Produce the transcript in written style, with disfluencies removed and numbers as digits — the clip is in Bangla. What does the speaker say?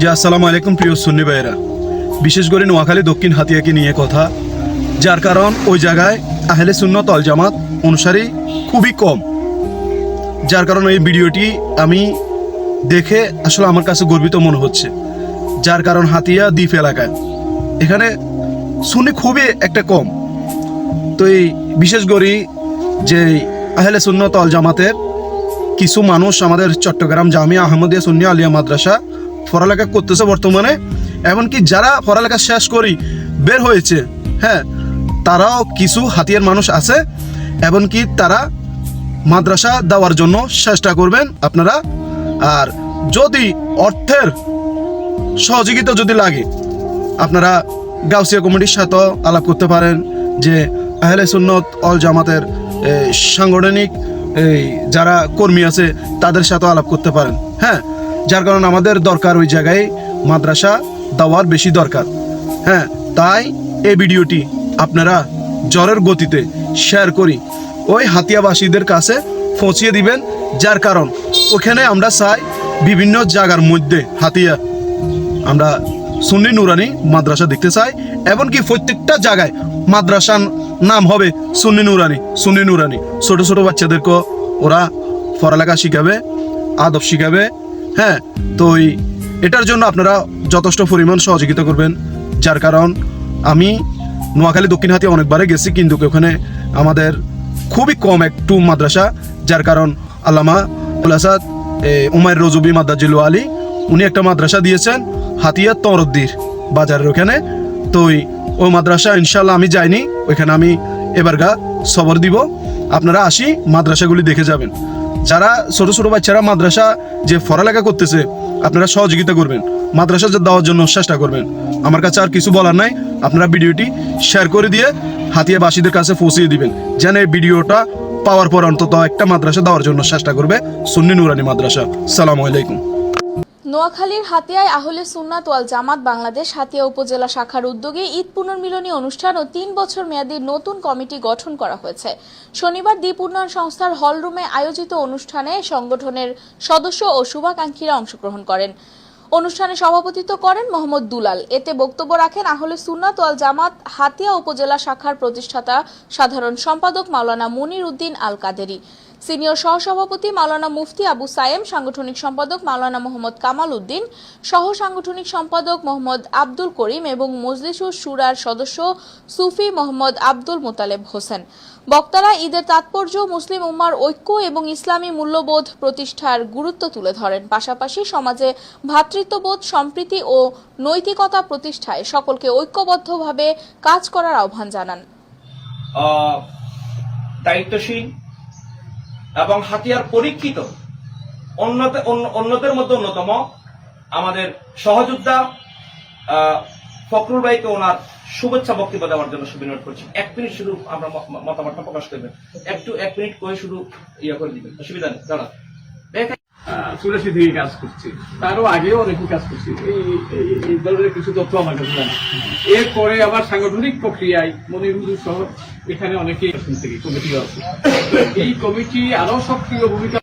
যে আসসালামু আলাইকুম প্রিয় সুন্নি ভাইয়েরা, বিশেষ করে নোয়াখালী দক্ষিণ হাতিয়াকে নিয়ে কথা, যার কারণ ওই জায়গায় আহলে সুন্নত ওয়াল জামাত অনুসারী খুবই কম। যার কারণে এই ভিডিওটি আমি দেখে আসলে আমার কাছে গর্বিত মনে হচ্ছে। যার কারণ হাতিয়া দ্বীপ এলাকায় এখানে সুন্নি খুবই একটা কম। তো এই বিশেষ করে যে আহলে সুন্নত ওয়াল জামাতের কিছু মানুষ আমাদের চট্টগ্রাম জামিয়া আহমদিয়া সুন্নি আলিয়া মাদ্রাসা পড়ালেখা করতেছে বর্তমানে, এমনকি যারা পড়ালেখা শেষ করি বের হয়েছে, হ্যাঁ, তারাও কিছু হাতিয়ার মানুষ আছে, এমনকি তারা মাদ্রাসা দেওয়ার জন্য চেষ্টা করবেন আপনারা। আর যদি অর্থের সহযোগিতা যদি লাগে, আপনারা গাউসিয়া কমিটির সাথেও আলাপ করতে পারেন, যে আহলে সুন্নত ওয়াল জামাতের সাংগঠনিক যারা কর্মী আছে তাদের সাথেও আলাপ করতে পারেন, হ্যাঁ। যার কারণে আমাদের দরকার ওই জায়গায় মাদ্রাসা দেওয়ার বেশি দরকার, হ্যাঁ। তাই এই ভিডিওটি আপনারা জ্বরের গতিতে শেয়ার করি ওই হাতিয়াবাসীদের কাছে পৌঁছিয়ে দিবেন। যার কারণ ওখানে আমরা চাই বিভিন্ন জায়গার মধ্যে হাতিয়া আমরা সুন্নি নুরানি মাদ্রাসা দেখতে চাই, এমনকি প্রত্যেকটা জায়গায় মাদ্রাসার নাম হবে সুন্নি নুরানি। সুন্নি নুরানি ছোট ছোট বাচ্চাদেরকে ওরা পড়ালেখা শিখাবে, আদব শিখাবে, হ্যাঁ। তো এটার জন্য আপনারা যথেষ্ট পরিমাণ সহযোগিতা করবেন। যার কারণ আমি নোয়াখালী দক্ষিণ হাতিয়া অনেকবারে গেছি, কিন্তু ওখানে আমাদের খুবই কম একটু মাদ্রাসা। যার কারণ আল্লামা আসাদ উমাইর রজবি মাদ্রাজিল আলী উনি একটা মাদ্রাসা দিয়েছেন হাতিয়া তরদ্দির বাজারের ওখানে। তো ওই মাদ্রাসা ইনশাল্লাহ আমি যাইনি, ওইখানে আমি এবারগা সবর দিব। আপনারা আসি মাদ্রাসাগুলি দেখে যাবেন। যারা ছোট ছোট বাচ্চারা মাদ্রাসা যে পড়ালেখা করতেছে, আপনারা সহযোগিতা করবেন, মাদ্রাসা দেওয়ার জন্য চেষ্টা করবেন। আমার কাছে আর কিছু বলার নাই, আপনারা ভিডিওটি শেয়ার করে দিয়ে হাতিয়াবাসীদের কাছে পৌঁছিয়ে দিবেন, যেন এই ভিডিওটা পাওয়ার পর অন্তত একটা মাদ্রাসা দেওয়ার জন্য চেষ্টা করবে, সুন্নি নুরানি মাদ্রাসা। আসসালামু আলাইকুম। নোয়াখালীর হাতিয়ায় আহলে সুন্নাত ওয়াল জামাত বাংলাদেশ হাতিয়া উপজেলা শাখার উদ্যোগে ঈদ পুনর্মিলনী অনুষ্ঠান ও 3 বছর মেয়াদী নতুন কমিটি গঠন করা হয়েছে। শনিবার দ্বীপ উন্নয়ন সংস্থার হলরুমে আয়োজিত অনুষ্ঠানে সংগঠনের সদস্য ও শুভাকাঙ্ক্ষীরা অংশগ্রহণ করেন। অনুষ্ঠানে সভাপতিত্ব করেন মোহাম্মদ দুলাল। এতে বক্তব্য রাখেন আহলে সুন্নাত ওয়াল জামাত হাতিয়া উপজেলা শাখার প্রতিষ্ঠাতা সাধারণ সম্পাদক মাওলানা মুনির উদ্দিন আল কাদেরি, সিনিয়র সহসভাপতি মাওলানা মুফতি আবু সায়েম, সাংগঠনিক সম্পাদক মাওলানা মোহাম্মদ কামাল উদ্দিন, সহ সাংগঠনিক সম্পাদক মোহাম্মদ আব্দুল করিম এবং মজলিসুস শুরার সদস্য সুফি মোহাম্মদ আব্দুল মোতালেব হোসেন। বক্তারা ঈদের তাৎপর্য, মুসলিম উম্মার ঐক্য এবং ইসলামী মূল্যবোধ প্রতিষ্ঠার গুরুত্ব তুলে ধরেন। পাশাপাশি সমাজে ভ্রাতৃত্ববোধ, সম্প্রীতি ও নৈতিকতা প্রতিষ্ঠায় সকলকে ঐক্যবদ্ধভাবে কাজ করার আহ্বান জানান। দায়িত্বশীল এবং হাতিয়ার পরীক্ষিত অন্যদের মধ্যে অন্যতম আমাদের সহযোদ্ধা ফখরুল ভাইকে ওনার শুভেচ্ছা বক্তব্য দেওয়ার জন্য সুবিনোদ করছি। 1 মিনিট শুধু আমরা মতামতটা প্রকাশ করবেন, 1 মিনিট করে শুধু ইয়ে করে দিবেন, অসুবিধা নেই। দাঁড়া 84 থেকে কাজ করছি, তারও আগেও অনেকে কাজ করছি। এই ধরনের কিছু তথ্য আমার কাছে জানা। এরপরে আবার সাংগঠনিক প্রক্রিয়ায় মনির হুজুর সহ এখানে অনেকে থেকে কমিটি আছে। এই কমিটি আরো সক্রিয় ভূমিকা